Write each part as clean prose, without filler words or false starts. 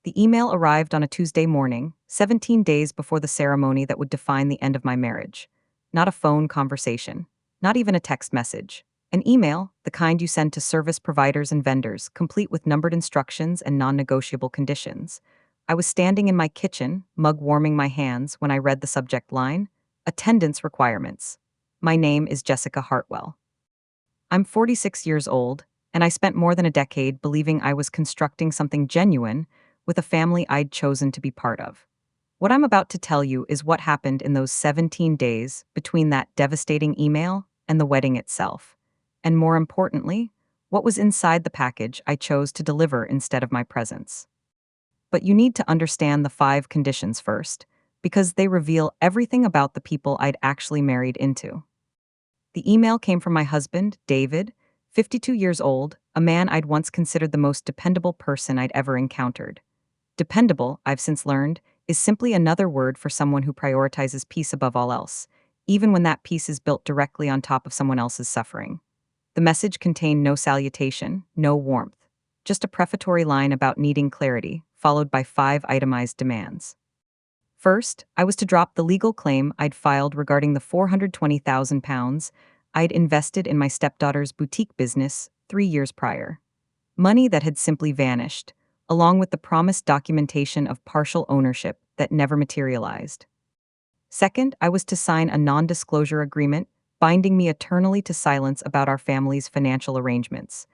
The email arrived on a Tuesday morning, 17 days before the ceremony that would define the end of my marriage. Not a phone conversation, not even a text message. An email, the kind you send to service providers and vendors, complete with numbered instructions and non-negotiable conditions. I was standing in my kitchen, mug warming my hands, when I read the subject line: Attendance requirements. My name is Jessica Hartwell. I'm 46 years old, and I spent more than a decade believing I was constructing something genuine with a family I'd chosen to be part of. What I'm about to tell you is what happened in those 17 days between that devastating email and the wedding itself. And more importantly, what was inside the package I chose to deliver instead of my presence. But you need to understand the 5 conditions first, because they reveal everything about the people I'd actually married into. The email came from my husband, David, 52 years old, a man I'd once considered the most dependable person I'd ever encountered. Dependable, I've since learned, is simply another word for someone who prioritizes peace above all else, even when that peace is built directly on top of someone else's suffering. The message contained no salutation, no warmth, just a prefatory line about needing clarity, followed by 5 itemized demands. First, I was to drop the legal claim I'd filed regarding the £420,000 I'd invested in my stepdaughter's boutique business 3 years prior. Money that had simply vanished, along with the promised documentation of partial ownership that never materialized. Second, I was to sign a non-disclosure agreement binding me eternally to silence about our family's financial arrangements.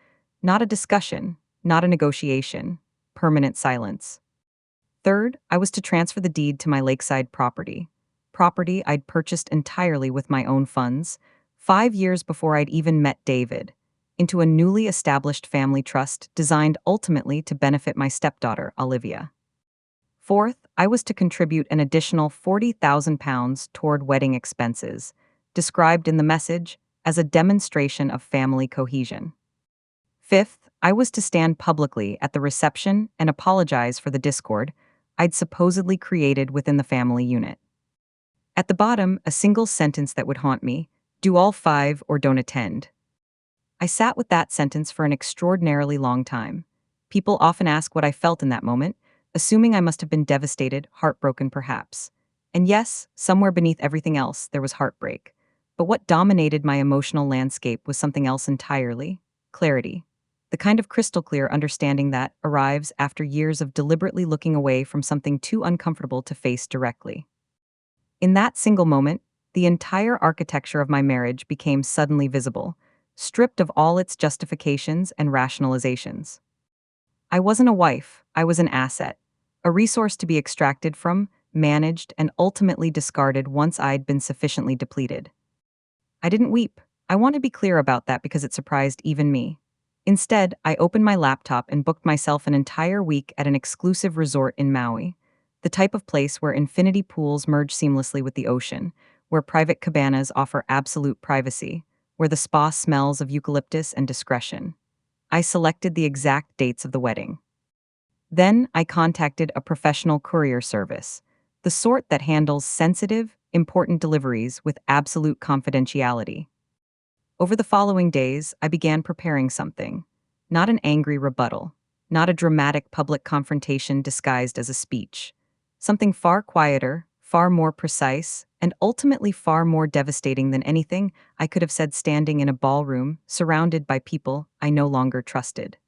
Not a discussion, not a negotiation, permanent silence. Third, I was to transfer the deed to my lakeside property I'd purchased entirely with my own funds, 5 years before I'd even met David, into a newly established family trust designed ultimately to benefit my stepdaughter, Olivia. Fourth, I was to contribute an additional £40,000 toward wedding expenses, described in the message as a demonstration of family cohesion. Fifth, I was to stand publicly at the reception and apologize for the discord I'd supposedly created within the family unit. At the bottom, a single sentence that would haunt me: do all 5 or don't attend. I sat with that sentence for an extraordinarily long time. People often ask what I felt in that moment, assuming I must have been devastated, heartbroken perhaps. And yes, somewhere beneath everything else, there was heartbreak. But what dominated my emotional landscape was something else entirely: clarity. The kind of crystal clear understanding that arrives after years of deliberately looking away from something too uncomfortable to face directly. In that single moment, the entire architecture of my marriage became suddenly visible, stripped of all its justifications and rationalizations. I wasn't a wife, I was an asset, a resource to be extracted from, managed, and ultimately discarded once I'd been sufficiently depleted. I didn't weep. I want to be clear about that because it surprised even me. Instead, I opened my laptop and booked myself an entire week at an exclusive resort in Maui, the type of place where infinity pools merge seamlessly with the ocean, where private cabanas offer absolute privacy, where the spa smells of eucalyptus and discretion. I selected the exact dates of the wedding. Then I contacted a professional courier service, the sort that handles sensitive, important deliveries with absolute confidentiality. Over the following days, I began preparing something. Not an angry rebuttal, not a dramatic public confrontation disguised as a speech. Something far quieter, far more precise, and ultimately far more devastating than anything I could have said standing in a ballroom, surrounded by people I no longer trusted.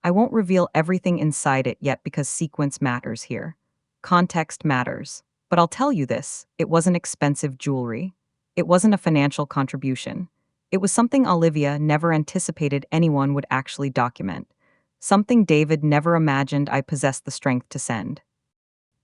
I won't reveal everything inside it yet because sequence matters here. Context matters. But I'll tell you this: it wasn't expensive jewelry. It wasn't a financial contribution. It was something Olivia never anticipated anyone would actually document. Something David never imagined I possessed the strength to send.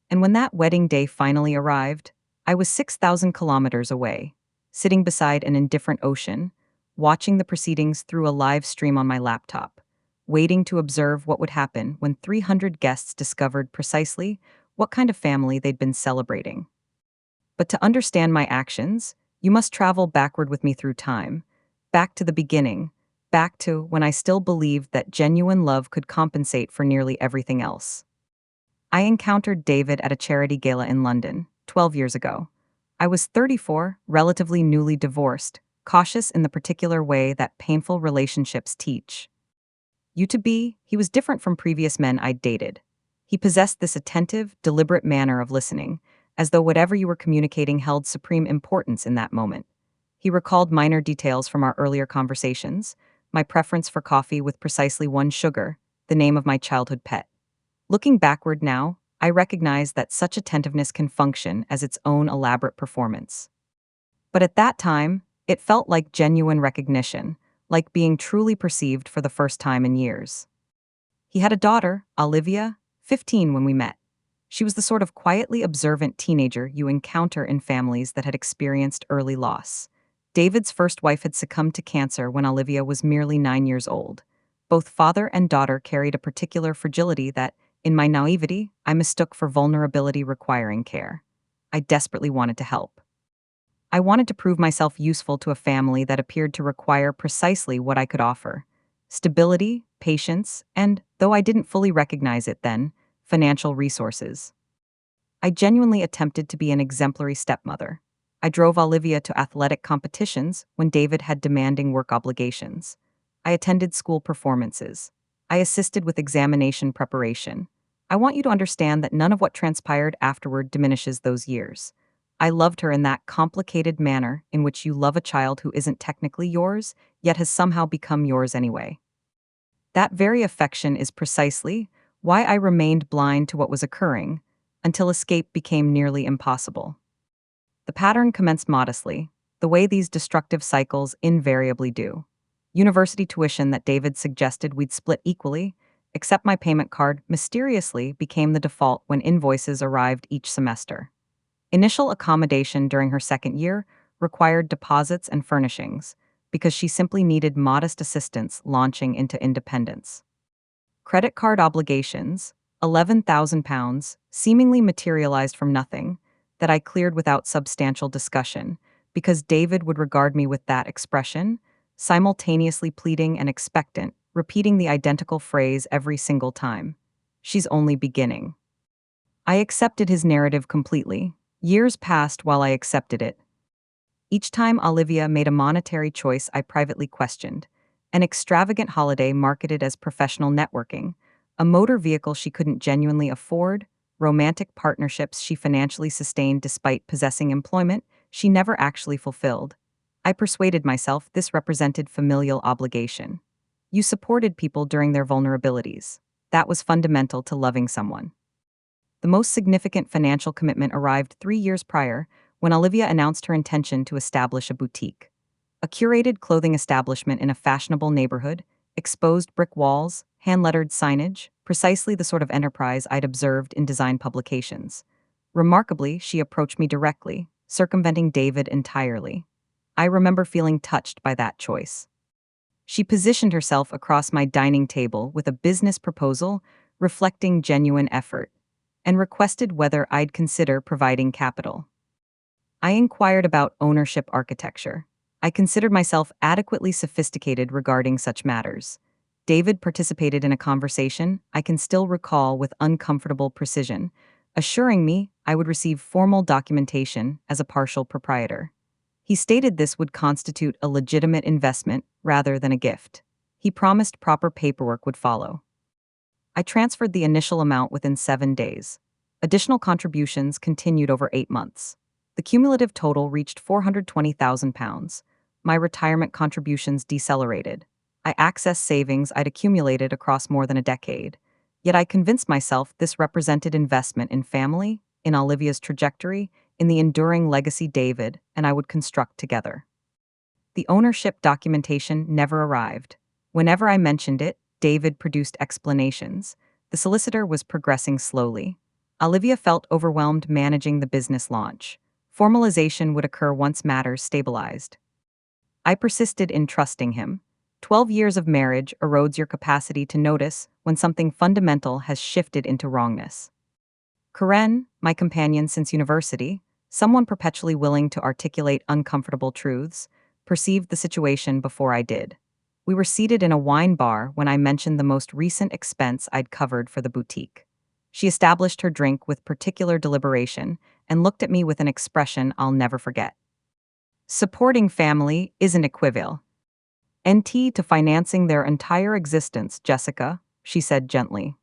And when that wedding day finally arrived, I was 6,000 kilometers away, sitting beside an indifferent ocean, watching the proceedings through a live stream on my laptop, waiting to observe what would happen when 300 guests discovered precisely what kind of family they'd been celebrating. But to understand my actions, you must travel backward with me through time, back to the beginning, back to when I still believed that genuine love could compensate for nearly everything else. I encountered David at a charity gala in London, 12 years ago. I was 34, relatively newly divorced, cautious in the particular way that painful relationships teach you to be. He was different from previous men I'd dated. He possessed this attentive, deliberate manner of listening, as though whatever you were communicating held supreme importance in that moment. He recalled minor details from our earlier conversations, my preference for coffee with precisely one sugar, the name of my childhood pet. Looking backward now, I recognize that such attentiveness can function as its own elaborate performance. But at that time, it felt like genuine recognition, like being truly perceived for the first time in years. He had a daughter, Olivia, 15 when we met. She was the sort of quietly observant teenager you encounter in families that had experienced early loss. David's first wife had succumbed to cancer when Olivia was merely 9 years old. Both father and daughter carried a particular fragility that, in my naivety, I mistook for vulnerability requiring care. I desperately wanted to help. I wanted to prove myself useful to a family that appeared to require precisely what I could offer: stability, patience, and, though I didn't fully recognize it then, financial resources. I genuinely attempted to be an exemplary stepmother. I drove Olivia to athletic competitions when David had demanding work obligations. I attended school performances. I assisted with examination preparation. I want you to understand that none of what transpired afterward diminishes those years. I loved her in that complicated manner in which you love a child who isn't technically yours, yet has somehow become yours anyway. That very affection is precisely why I remained blind to what was occurring until escape became nearly impossible. The pattern commenced modestly, the way these destructive cycles invariably do. University tuition that David suggested we'd split equally, except my payment card mysteriously became the default when invoices arrived each semester. Initial accommodation during her second year required deposits and furnishings, because she simply needed modest assistance launching into independence. Credit card obligations, £11,000, seemingly materialized from nothing, that I cleared without substantial discussion, because David would regard me with that expression, simultaneously pleading and expectant, repeating the identical phrase every single time. She's only beginning. I accepted his narrative completely. Years passed while I accepted it. Each time Olivia made a monetary choice I privately questioned: an extravagant holiday marketed as professional networking, a motor vehicle she couldn't genuinely afford, romantic partnerships she financially sustained despite possessing employment she never actually fulfilled. I persuaded myself this represented familial obligation. You supported people during their vulnerabilities. That was fundamental to loving someone. The most significant financial commitment arrived 3 years prior, when Olivia announced her intention to establish a boutique. A curated clothing establishment in a fashionable neighborhood, exposed brick walls, hand-lettered signage, precisely the sort of enterprise I'd observed in design publications. Remarkably, she approached me directly, circumventing David entirely. I remember feeling touched by that choice. She positioned herself across my dining table with a business proposal reflecting genuine effort, and requested whether I'd consider providing capital. I inquired about ownership architecture. I considered myself adequately sophisticated regarding such matters. David participated in a conversation I can still recall with uncomfortable precision, assuring me I would receive formal documentation as a partial proprietor. He stated this would constitute a legitimate investment rather than a gift. He promised proper paperwork would follow. I transferred the initial amount within 7 days. Additional contributions continued over 8 months. The cumulative total reached £420,000. My retirement contributions decelerated. I accessed savings I'd accumulated across more than a decade. Yet I convinced myself this represented investment in family, in Olivia's trajectory, in the enduring legacy David and I would construct together. The ownership documentation never arrived. Whenever I mentioned it, David produced explanations. The solicitor was progressing slowly. Olivia felt overwhelmed managing the business launch. Formalization would occur once matters stabilized. I persisted in trusting him. 12 years of marriage erodes your capacity to notice when something fundamental has shifted into wrongness. Karen, my companion since university, someone perpetually willing to articulate uncomfortable truths, perceived the situation before I did. We were seated in a wine bar when I mentioned the most recent expense I'd covered for the boutique. She established her drink with particular deliberation and looked at me with an expression I'll never forget. Supporting family isn't equivalent to financing their entire existence, Jessica, she said gently.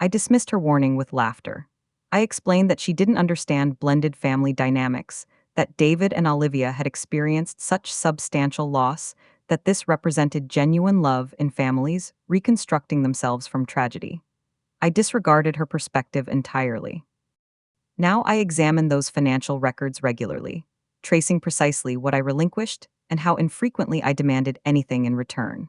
I dismissed her warning with laughter. I explained that she didn't understand blended family dynamics, that David and Olivia had experienced such substantial loss that this represented genuine love in families reconstructing themselves from tragedy. I disregarded her perspective entirely. Now I examine those financial records regularly, tracing precisely what I relinquished and how infrequently I demanded anything in return.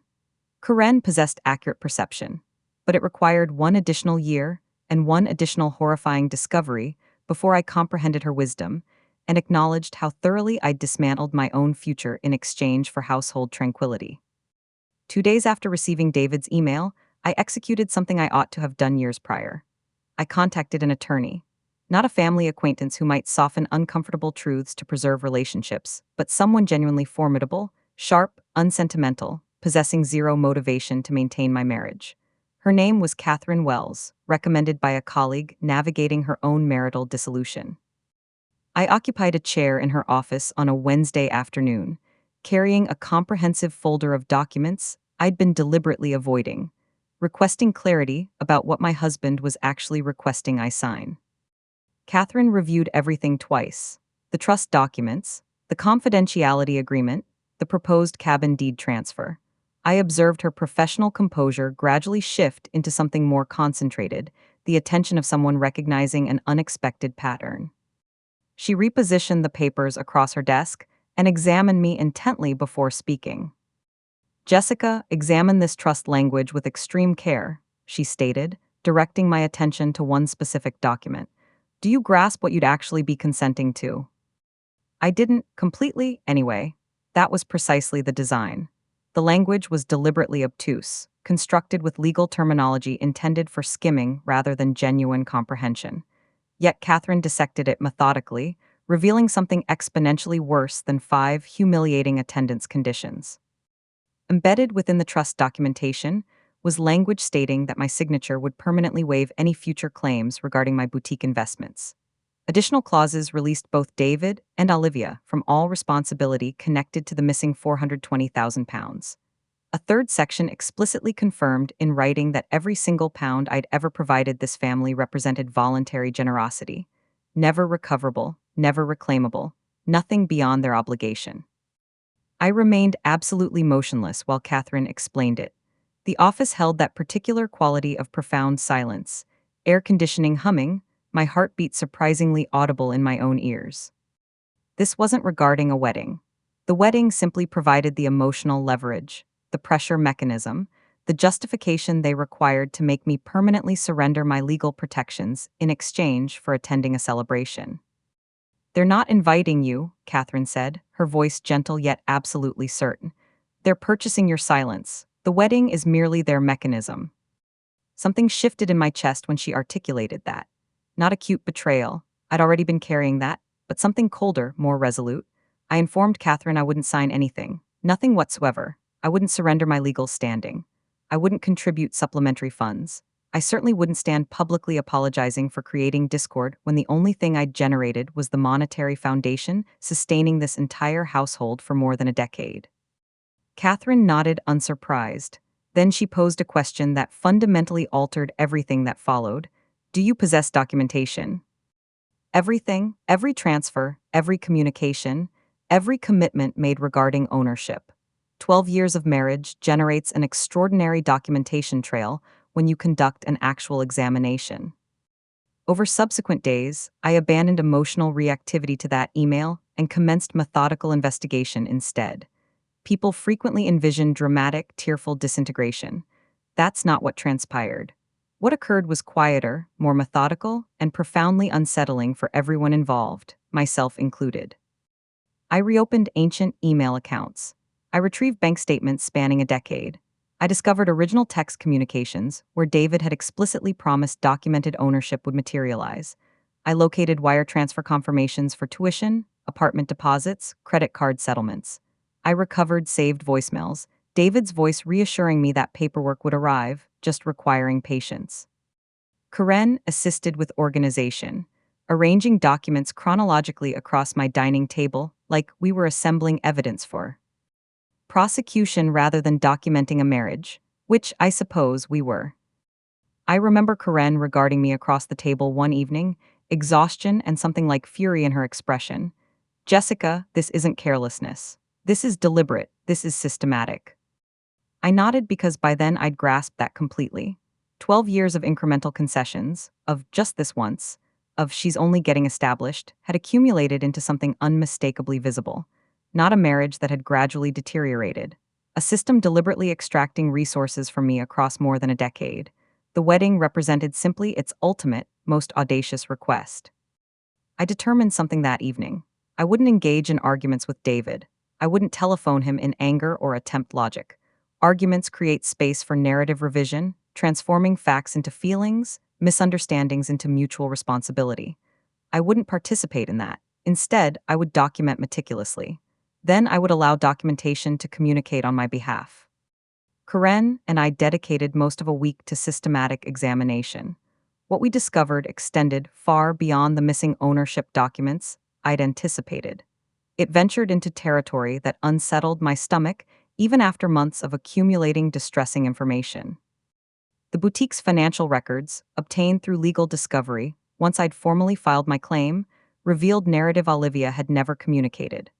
Karen possessed accurate perception, but it required one additional year and one additional horrifying discovery before I comprehended her wisdom and acknowledged how thoroughly I'd dismantled my own future in exchange for household tranquility. 2 days after receiving David's email, I executed something I ought to have done years prior. I contacted an attorney. Not a family acquaintance who might soften uncomfortable truths to preserve relationships, but someone genuinely formidable, sharp, unsentimental, possessing zero motivation to maintain my marriage. Her name was Catherine Wells, recommended by a colleague navigating her own marital dissolution. I occupied a chair in her office on a Wednesday afternoon, carrying a comprehensive folder of documents I'd been deliberately avoiding, requesting clarity about what my husband was actually requesting I sign. Catherine reviewed everything twice: the trust documents, the confidentiality agreement, the proposed cabin deed transfer. I observed her professional composure gradually shift into something more concentrated, the attention of someone recognizing an unexpected pattern. She repositioned the papers across her desk and examined me intently before speaking. "Jessica, examine this trust language with extreme care," she stated, directing my attention to one specific document. "Do you grasp what you'd actually be consenting to?" I didn't, completely, anyway. That was precisely the design. The language was deliberately obtuse, constructed with legal terminology intended for skimming rather than genuine comprehension. Yet Catherine dissected it methodically, revealing something exponentially worse than 5 humiliating attendance conditions. Embedded within the trust documentation was language stating that my signature would permanently waive any future claims regarding my boutique investments. Additional clauses released both David and Olivia from all responsibility connected to the missing £420,000. A third section explicitly confirmed in writing that every single pound I'd ever provided this family represented voluntary generosity, never recoverable, never reclaimable, nothing beyond their obligation. I remained absolutely motionless while Catherine explained it. The office held that particular quality of profound silence, air conditioning humming, my heartbeat surprisingly audible in my own ears. This wasn't regarding a wedding. The wedding simply provided the emotional leverage, the pressure mechanism, the justification they required to make me permanently surrender my legal protections in exchange for attending a celebration. "They're not inviting you," Catherine said, her voice gentle yet absolutely certain. "They're purchasing your silence. The wedding is merely their mechanism." Something shifted in my chest when she articulated that. Not acute betrayal. I'd already been carrying that, but something colder, more resolute. I informed Catherine I wouldn't sign anything. Nothing whatsoever. I wouldn't surrender my legal standing. I wouldn't contribute supplementary funds. I certainly wouldn't stand publicly apologizing for creating discord when the only thing I'd generated was the monetary foundation sustaining this entire household for more than a decade. Catherine nodded unsurprised. Then she posed a question that fundamentally altered everything that followed. "Do you possess documentation?" Everything, every transfer, every communication, every commitment made regarding ownership. 12 years of marriage generates an extraordinary documentation trail when you conduct an actual examination. Over subsequent days, I abandoned emotional reactivity to that email and commenced methodical investigation instead. People frequently envision dramatic, tearful disintegration. That's not what transpired. What occurred was quieter, more methodical, and profoundly unsettling for everyone involved, myself included. I reopened ancient email accounts. I retrieved bank statements spanning a decade. I discovered original text communications where David had explicitly promised documented ownership would materialize. I located wire transfer confirmations for tuition, apartment deposits, credit card settlements. I recovered saved voicemails, David's voice reassuring me that paperwork would arrive, just requiring patience. Karen assisted with organization, arranging documents chronologically across my dining table like we were assembling evidence for prosecution rather than documenting a marriage, which I suppose we were. I remember Karen regarding me across the table one evening, exhaustion and something like fury in her expression. Jessica, this isn't carelessness. This is deliberate. This is systematic. I nodded because by then I'd grasped that completely. 12 years of incremental concessions, of just this once, of she's only getting established, had accumulated into something unmistakably visible. Not a marriage that had gradually deteriorated. A system deliberately extracting resources from me across more than a decade. The wedding represented simply its ultimate, most audacious request. I determined something that evening. I wouldn't engage in arguments with David. I wouldn't telephone him in anger or attempt logic. Arguments create space for narrative revision, transforming facts into feelings, misunderstandings into mutual responsibility. I wouldn't participate in that. Instead, I would document meticulously. Then I would allow documentation to communicate on my behalf. Karen and I dedicated most of a week to systematic examination. What we discovered extended far beyond the missing ownership documents I'd anticipated. It ventured into territory that unsettled my stomach even after months of accumulating distressing information. The boutique's financial records, obtained through legal discovery, once I'd formally filed my claim, revealed narrative Olivia had never communicated.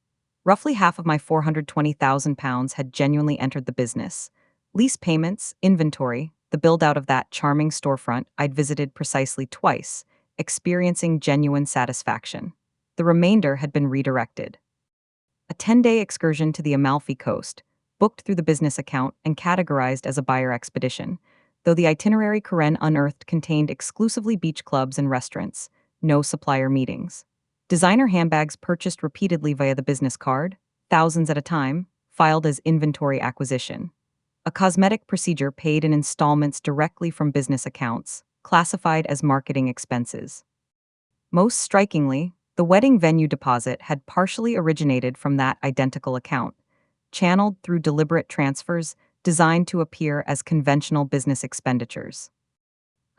Roughly half of my £420,000 had genuinely entered the business. Lease payments, inventory, the build-out of that charming storefront I'd visited precisely twice, experiencing genuine satisfaction. The remainder had been redirected. A 10-day excursion to the Amalfi Coast, booked through the business account and categorized as a buyer expedition, though the itinerary Karen unearthed contained exclusively beach clubs and restaurants, no supplier meetings. Designer handbags purchased repeatedly via the business card, thousands at a time, filed as inventory acquisition. A cosmetic procedure paid in installments directly from business accounts, classified as marketing expenses. Most strikingly, the wedding venue deposit had partially originated from that identical account, channeled through deliberate transfers designed to appear as conventional business expenditures.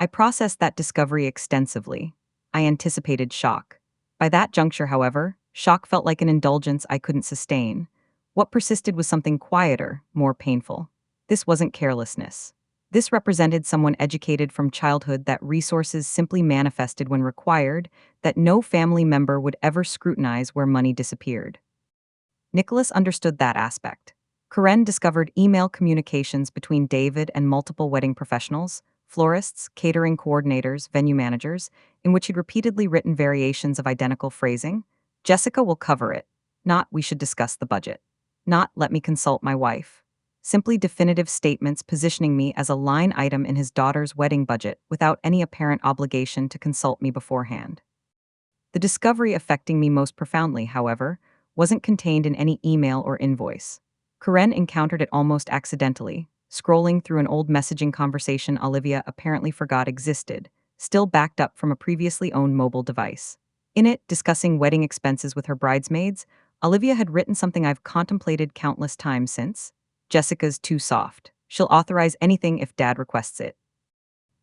I processed that discovery extensively. I anticipated shock. By that juncture, however, shock felt like an indulgence I couldn't sustain. What persisted was something quieter, more painful. This wasn't carelessness. This represented someone educated from childhood that resources simply manifested when required, that no family member would ever scrutinize where money disappeared. Nicholas understood that aspect. Karen discovered email communications between David and multiple wedding professionals, florists, catering coordinators, venue managers, in which he'd repeatedly written variations of identical phrasing. Jessica will cover it. Not, we should discuss the budget. Not, let me consult my wife. Simply definitive statements positioning me as a line item in his daughter's wedding budget without any apparent obligation to consult me beforehand. The discovery affecting me most profoundly, however, wasn't contained in any email or invoice. Karen encountered it almost accidentally, scrolling through an old messaging conversation Olivia apparently forgot existed, still backed up from a previously owned mobile device. In it, discussing wedding expenses with her bridesmaids, Olivia had written something I've contemplated countless times since. Jessica's too soft. She'll authorize anything if Dad requests it.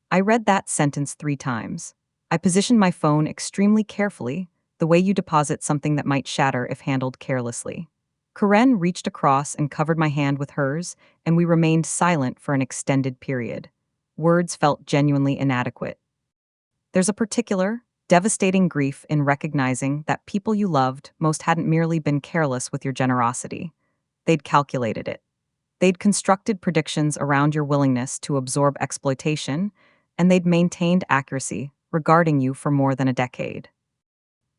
I read that sentence 3 times. I positioned my phone extremely carefully, the way you deposit something that might shatter if handled carelessly. Karen reached across and covered my hand with hers, and we remained silent for an extended period. Words felt genuinely inadequate. There's a particular, devastating grief in recognizing that people you loved most hadn't merely been careless with your generosity. They'd calculated it. They'd constructed predictions around your willingness to absorb exploitation, and they'd maintained accuracy regarding you for more than a decade.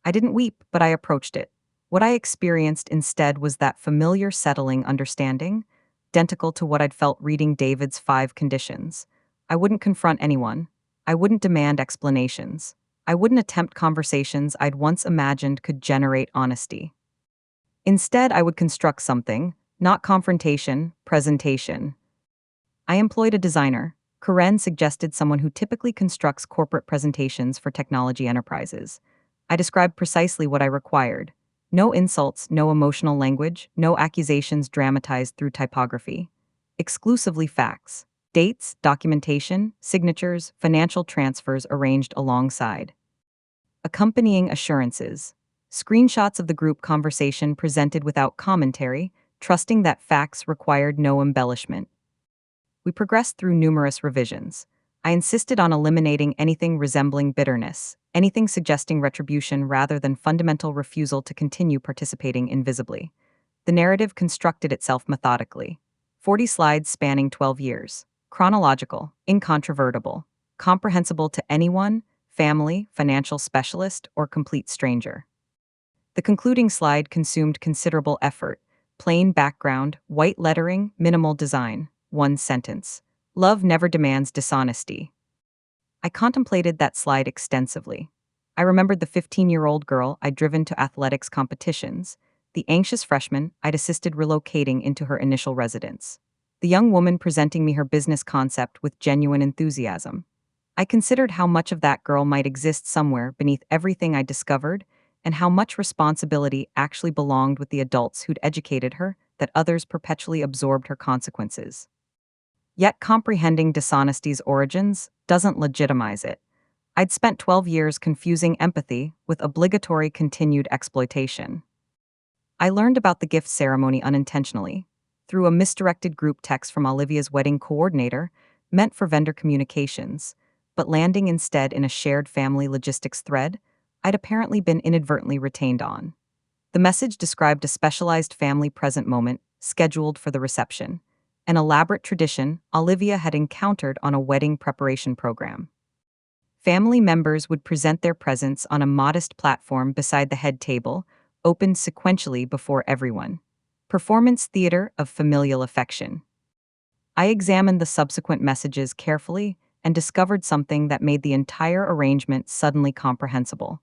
I didn't weep, but I approached it. What I experienced instead was that familiar settling understanding, identical to what I'd felt reading David's 5 conditions. I wouldn't confront anyone. I wouldn't demand explanations. I wouldn't attempt conversations I'd once imagined could generate honesty. Instead, I would construct something, not confrontation, presentation. I employed a designer. Karen suggested someone who typically constructs corporate presentations for technology enterprises. I described precisely what I required. No insults, no emotional language, no accusations dramatized through typography. Exclusively facts. Dates, documentation, signatures, financial transfers arranged alongside. Accompanying assurances. Screenshots of the group conversation presented without commentary, trusting that facts required no embellishment. We progressed through numerous revisions. I insisted on eliminating anything resembling bitterness, anything suggesting retribution rather than fundamental refusal to continue participating invisibly. The narrative constructed itself methodically. 40 slides spanning 12 years. Chronological, incontrovertible, comprehensible to anyone, family, financial specialist, or complete stranger. The concluding slide consumed considerable effort. Plain background, white lettering, minimal design. One sentence. Love never demands dishonesty. I contemplated that slide extensively. I remembered the 15-year-old girl I'd driven to athletics competitions, the anxious freshman I'd assisted relocating into her initial residence, the young woman presenting me her business concept with genuine enthusiasm. I considered how much of that girl might exist somewhere beneath everything I discovered, and how much responsibility actually belonged with the adults who'd educated her, that others perpetually absorbed her consequences. Yet comprehending dishonesty's origins doesn't legitimize it. I'd spent 12 years confusing empathy with obligatory continued exploitation. I learned about the gift ceremony unintentionally, through a misdirected group text from Olivia's wedding coordinator, meant for vendor communications, but landing instead in a shared family logistics thread I'd apparently been inadvertently retained on. The message described a specialized family present moment scheduled for the reception, an elaborate tradition Olivia had encountered on a wedding preparation program. Family members would present their presents on a modest platform beside the head table, opened sequentially before everyone. Performance theater of familial affection. I examined the subsequent messages carefully and discovered something that made the entire arrangement suddenly comprehensible.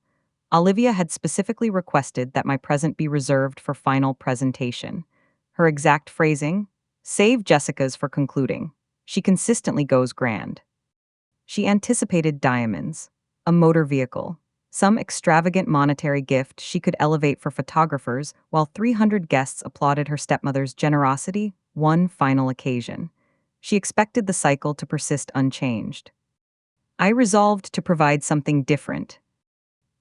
Olivia had specifically requested that my present be reserved for final presentation. Her exact phrasing: save Jessica's for concluding. She consistently goes grand. She anticipated diamonds, a motor vehicle, some extravagant monetary gift she could elevate for photographers while 300 guests applauded her stepmother's generosity, one final occasion. She expected the cycle to persist unchanged. I resolved to provide something different.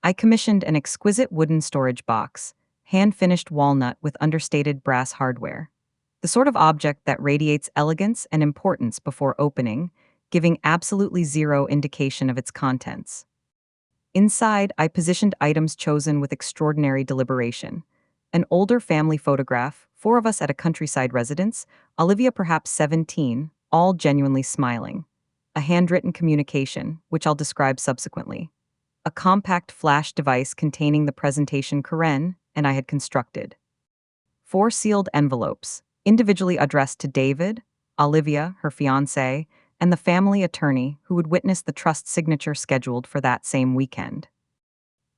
I commissioned an exquisite wooden storage box, hand-finished walnut with understated brass hardware. The sort of object that radiates elegance and importance before opening, giving absolutely zero indication of its contents. Inside, I positioned items chosen with extraordinary deliberation. An older family photograph, 4 of us at a countryside residence, Olivia perhaps 17, all genuinely smiling. A handwritten communication, which I'll describe subsequently. A compact flash device containing the presentation Karen and I had constructed. 4 sealed envelopes, individually addressed to David, Olivia, her fiancé, and the family attorney who would witness the trust signature scheduled for that same weekend.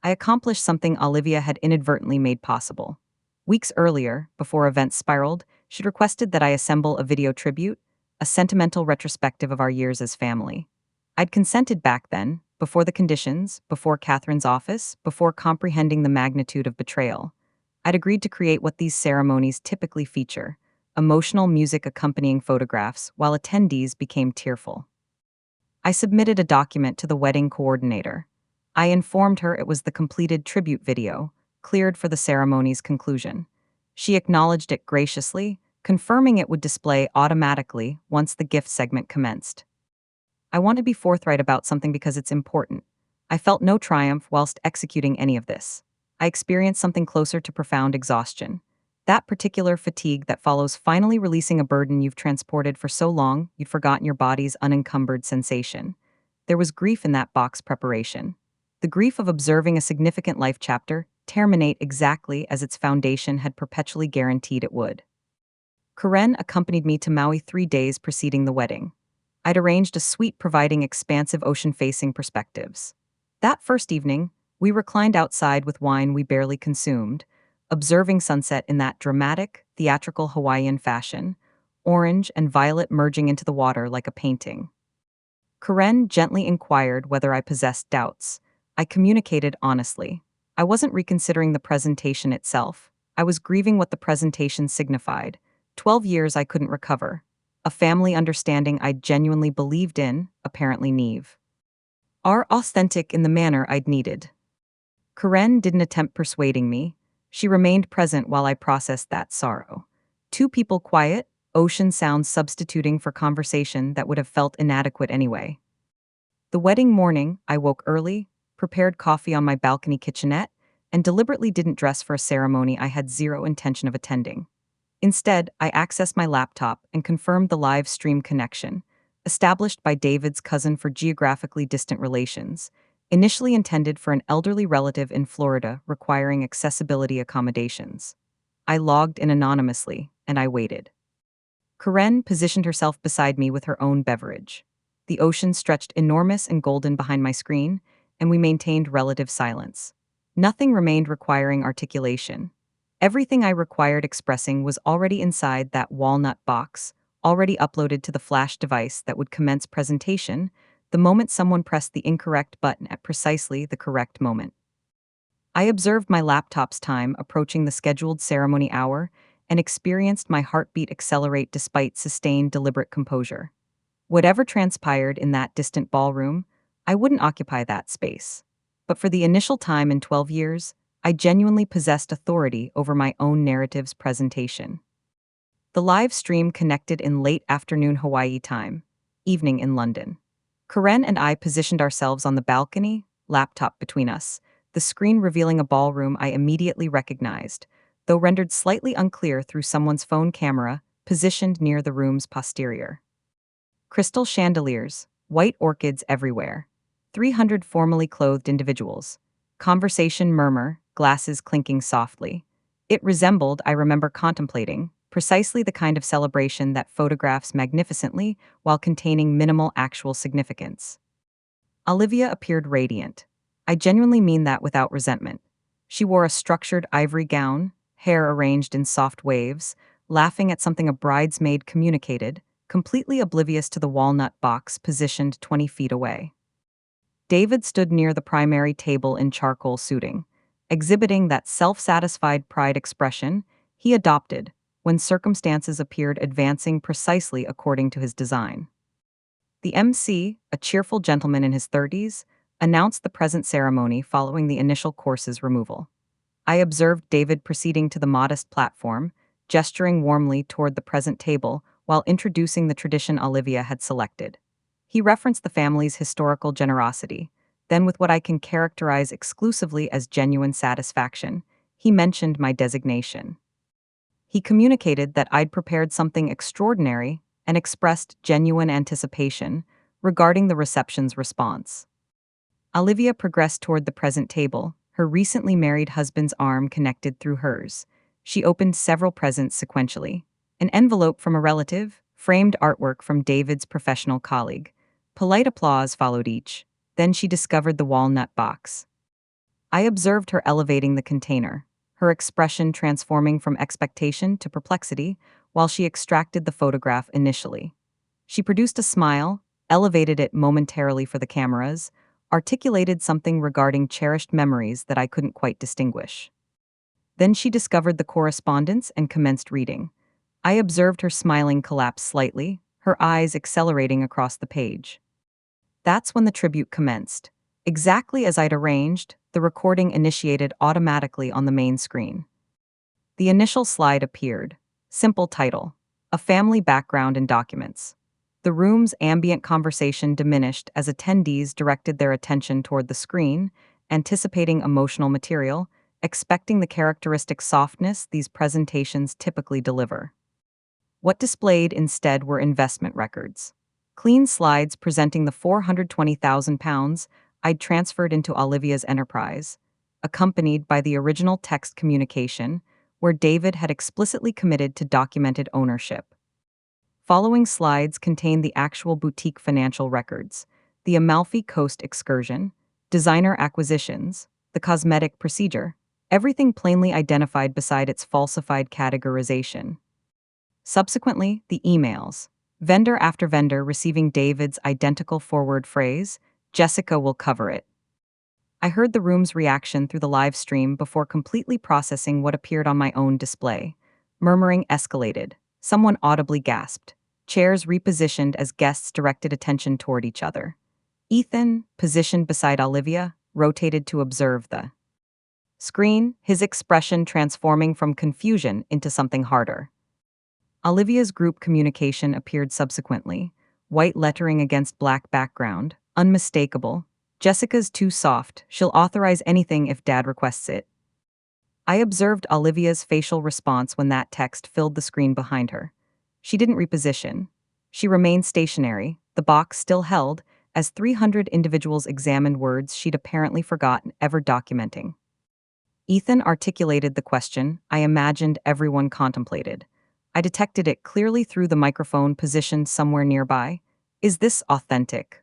I accomplished something Olivia had inadvertently made possible. Weeks earlier, before events spiraled, she'd requested that I assemble a video tribute, a sentimental retrospective of our years as family. I'd consented back then, before the conditions, before Catherine's office, before comprehending the magnitude of betrayal. I'd agreed to create what these ceremonies typically feature: emotional music accompanying photographs, while attendees became tearful. I submitted a document to the wedding coordinator. I informed her it was the completed tribute video, cleared for the ceremony's conclusion. She acknowledged it graciously, confirming it would display automatically once the gift segment commenced. I want to be forthright about something because it's important. I felt no triumph whilst executing any of this. I experienced something closer to profound exhaustion. That particular fatigue that follows finally releasing a burden you've transported for so long you'd forgotten your body's unencumbered sensation. There was grief in that box preparation. The grief of observing a significant life chapter terminate exactly as its foundation had perpetually guaranteed it would. Karen accompanied me to Maui 3 days preceding the wedding. I'd arranged a suite providing expansive ocean-facing perspectives. That first evening, we reclined outside with wine we barely consumed, observing sunset in that dramatic, theatrical Hawaiian fashion, orange and violet merging into the water like a painting. Karen gently inquired whether I possessed doubts. I communicated honestly. I wasn't reconsidering the presentation itself. I was grieving what the presentation signified. 12 years I couldn't recover. A family understanding I genuinely believed in, apparently naive. Are authentic in the manner I'd needed. Karen didn't attempt persuading me. She remained present while I processed that sorrow. 2 people quiet, ocean sounds substituting for conversation that would have felt inadequate anyway. The wedding morning, I woke early, prepared coffee on my balcony kitchenette, and deliberately didn't dress for a ceremony I had zero intention of attending. Instead, I accessed my laptop and confirmed the live stream connection, established by David's cousin for geographically distant relations, initially intended for an elderly relative in Florida requiring accessibility accommodations. I logged in anonymously, and I waited. Karen positioned herself beside me with her own beverage. The ocean stretched enormous and golden behind my screen, and we maintained relative silence. Nothing remained requiring articulation. Everything I required expressing was already inside that walnut box, already uploaded to the flash device that would commence presentation the moment someone pressed the incorrect button at precisely the correct moment. I observed my laptop's time approaching the scheduled ceremony hour and experienced my heartbeat accelerate despite sustained deliberate composure. Whatever transpired in that distant ballroom, I wouldn't occupy that space. But for the initial time in 12 years, I genuinely possessed authority over my own narrative's presentation. The live stream connected in late afternoon Hawaii time, evening in London. Karen and I positioned ourselves on the balcony, laptop between us, the screen revealing a ballroom I immediately recognized, though rendered slightly unclear through someone's phone camera positioned near the room's posterior. Crystal chandeliers, white orchids everywhere, 300 formally clothed individuals, conversation murmur, glasses clinking softly. It resembled, I remember contemplating, precisely the kind of celebration that photographs magnificently while containing minimal actual significance. Olivia appeared radiant. I genuinely mean that without resentment. She wore a structured ivory gown, hair arranged in soft waves, laughing at something a bridesmaid communicated, completely oblivious to the walnut box positioned 20 feet away. David stood near the primary table in charcoal suiting, exhibiting that self-satisfied pride expression he adopted when circumstances appeared advancing precisely according to his design. The MC, a cheerful gentleman in his 30s, announced the present ceremony following the initial course's removal. I observed David proceeding to the modest platform, gesturing warmly toward the present table while introducing the tradition Olivia had selected. He referenced the family's historical generosity. Then, with what I can characterize exclusively as genuine satisfaction, he mentioned my designation. He communicated that I'd prepared something extraordinary and expressed genuine anticipation regarding the reception's response. Olivia progressed toward the present table, her recently married husband's arm connected through hers. She opened several presents sequentially: an envelope from a relative, framed artwork from David's professional colleague. Polite applause followed each. Then she discovered the walnut box. I observed her elevating the container, her expression transforming from expectation to perplexity while she extracted the photograph initially. She produced a smile, elevated it momentarily for the cameras, articulated something regarding cherished memories that I couldn't quite distinguish. Then she discovered the correspondence and commenced reading. I observed her smiling collapse slightly, her eyes accelerating across the page. That's when the tribute commenced. Exactly as I'd arranged, the recording initiated automatically on the main screen. The initial slide appeared. Simple title: A Family Background and Documents. The room's ambient conversation diminished as attendees directed their attention toward the screen, anticipating emotional material, expecting the characteristic softness these presentations typically deliver. What displayed instead were investment records. Clean slides presenting the £420,000 I'd transferred into Olivia's enterprise, accompanied by the original text communication, where David had explicitly committed to documented ownership. Following slides contained the actual boutique financial records, the Amalfi Coast excursion, designer acquisitions, the cosmetic procedure, everything plainly identified beside its falsified categorization. Subsequently, the emails. Vendor after vendor receiving David's identical forward phrase, "Jessica will cover it." I heard the room's reaction through the live stream before completely processing what appeared on my own display. Murmuring escalated. Someone audibly gasped. Chairs repositioned as guests directed attention toward each other. Ethan, positioned beside Olivia, rotated to observe the screen, his expression transforming from confusion into something harder. Olivia's group communication appeared subsequently, white lettering against black background, unmistakable. Jessica's too soft. She'll authorize anything if Dad requests it. I observed Olivia's facial response when that text filled the screen behind her. She didn't reposition. She remained stationary, the box still held, as 300 individuals examined words she'd apparently forgotten ever documenting. Ethan articulated the question I imagined everyone contemplated. I detected it clearly through the microphone positioned somewhere nearby. Is this authentic?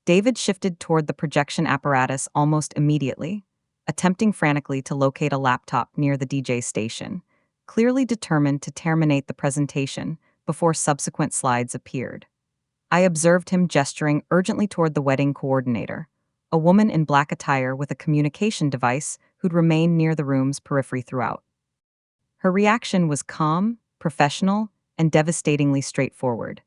David shifted toward the projection apparatus almost immediately, attempting frantically to locate a laptop near the DJ station, clearly determined to terminate the presentation before subsequent slides appeared. I observed him gesturing urgently toward the wedding coordinator, a woman in black attire with a communication device who'd remained near the room's periphery throughout. Her reaction was calm, professional, and devastatingly straightforward.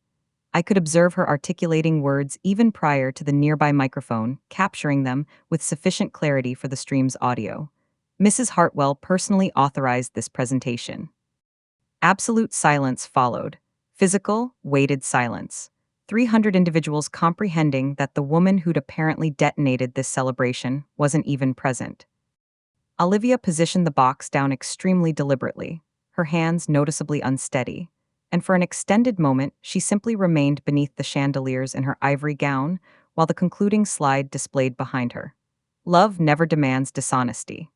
I could observe her articulating words even prior to the nearby microphone, capturing them with sufficient clarity for the stream's audio. Mrs. Hartwell personally authorized this presentation. Absolute silence followed. Physical, weighted silence. 300 individuals comprehending that the woman who'd apparently detonated this celebration wasn't even present. Olivia positioned the box down extremely deliberately, her hands noticeably unsteady, and for an extended moment she simply remained beneath the chandeliers in her ivory gown while the concluding slide displayed behind her. Love never demands dishonesty.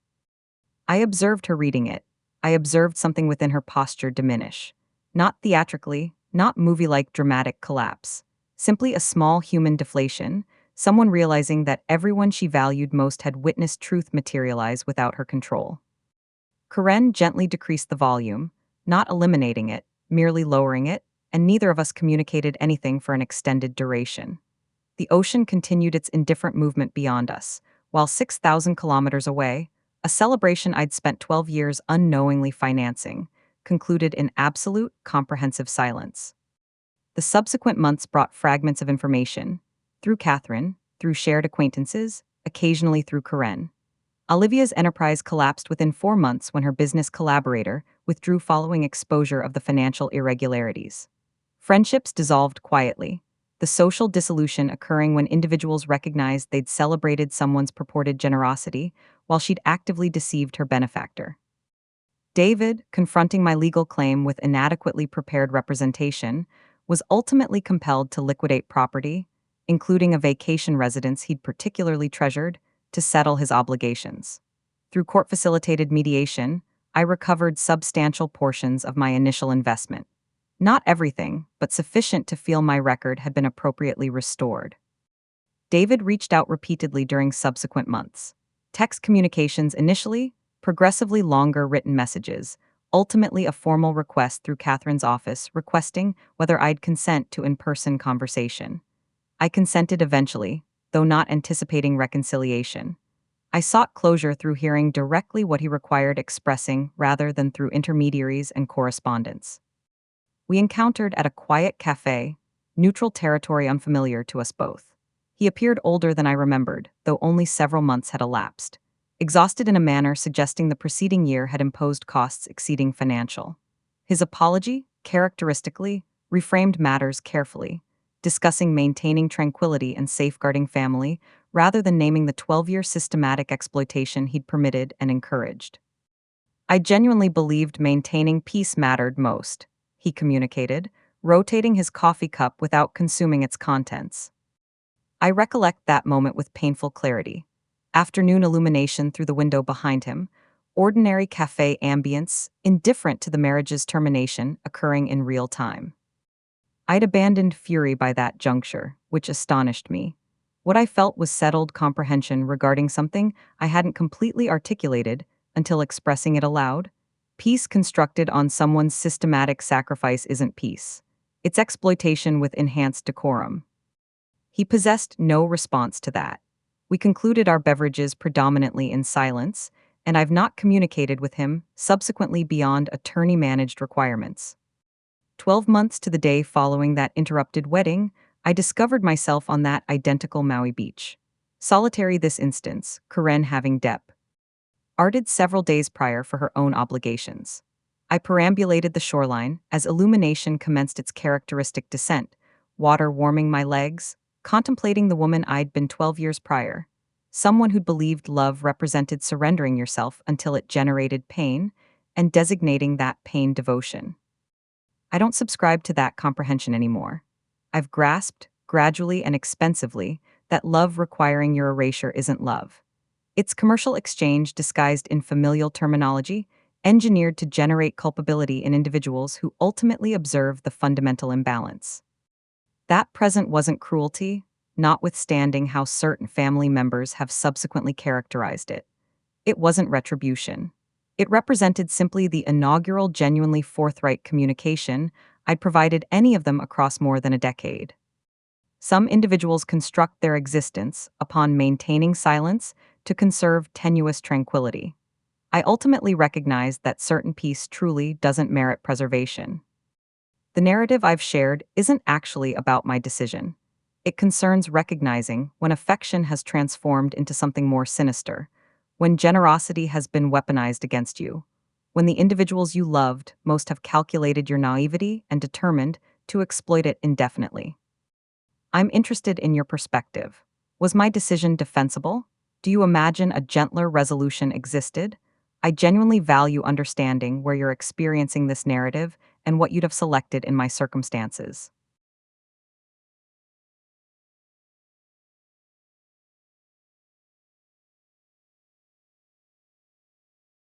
I observed her reading it. I observed something within her posture diminish. Not theatrically, not movie-like dramatic collapse. Simply a small human deflation, someone realizing that everyone she valued most had witnessed truth materialize without her control. Karen gently decreased the volume, not eliminating it, merely lowering it, and neither of us communicated anything for an extended duration. The ocean continued its indifferent movement beyond us, while 6,000 kilometers away, a celebration I'd spent 12 years unknowingly financing concluded in absolute, comprehensive silence. The subsequent months brought fragments of information, through Catherine, through shared acquaintances, occasionally through Karen. Olivia's enterprise collapsed within 4 months when her business collaborator withdrew following exposure of the financial irregularities. Friendships dissolved quietly, the social dissolution occurring when individuals recognized they'd celebrated someone's purported generosity while she'd actively deceived her benefactor. David, confronting my legal claim with inadequately prepared representation, was ultimately compelled to liquidate property, including a vacation residence he'd particularly treasured, to settle his obligations. Through court-facilitated mediation, I recovered substantial portions of my initial investment. Not everything, but sufficient to feel my record had been appropriately restored. David reached out repeatedly during subsequent months. Text communications initially, progressively longer written messages, ultimately a formal request through Catherine's office requesting whether I'd consent to in-person conversation. I consented eventually, though not anticipating reconciliation. I sought closure through hearing directly what he required expressing rather than through intermediaries and correspondence. We encountered at a quiet cafe, neutral territory unfamiliar to us both. He appeared older than I remembered, though only several months had elapsed, exhausted in a manner suggesting the preceding year had imposed costs exceeding financial. His apology, characteristically, reframed matters carefully, discussing maintaining tranquility and safeguarding family, rather than naming the 12-year systematic exploitation he'd permitted and encouraged. I genuinely believed maintaining peace mattered most, he communicated, rotating his coffee cup without consuming its contents. I recollect that moment with painful clarity. Afternoon illumination through the window behind him, ordinary cafe ambience, indifferent to the marriage's termination, occurring in real time. I'd abandoned fury by that juncture, which astonished me. What I felt was settled comprehension regarding something I hadn't completely articulated until expressing it aloud. Peace constructed on someone's systematic sacrifice isn't peace. It's exploitation with enhanced decorum. He possessed no response to that. We concluded our beverages predominantly in silence, and I've not communicated with him subsequently beyond attorney-managed requirements. 12 months to the day following that interrupted wedding, I discovered myself on that identical Maui beach. Solitary this instance, Karen having departed several days prior for her own obligations. I perambulated the shoreline as illumination commenced its characteristic descent, water warming my legs, contemplating the woman I'd been 12 years prior. Someone who'd believed love represented surrendering yourself until it generated pain, and designating that pain devotion. I don't subscribe to that comprehension anymore. I've grasped, gradually and expensively, that love requiring your erasure isn't love. It's commercial exchange disguised in familial terminology, engineered to generate culpability in individuals who ultimately observe the fundamental imbalance. That present wasn't cruelty, notwithstanding how certain family members have subsequently characterized it. It wasn't retribution. It represented simply the inaugural genuinely forthright communication I'd provided any of them across more than a decade. Some individuals construct their existence upon maintaining silence to conserve tenuous tranquility. I ultimately recognized that certain peace truly doesn't merit preservation. The narrative I've shared isn't actually about my decision. It concerns recognizing when affection has transformed into something more sinister, when generosity has been weaponized against you, when the individuals you loved most have calculated your naivety and determined to exploit it indefinitely. I'm interested in your perspective. Was my decision defensible? Do you imagine a gentler resolution existed? I genuinely value understanding where you're experiencing this narrative and what you'd have selected in my circumstances.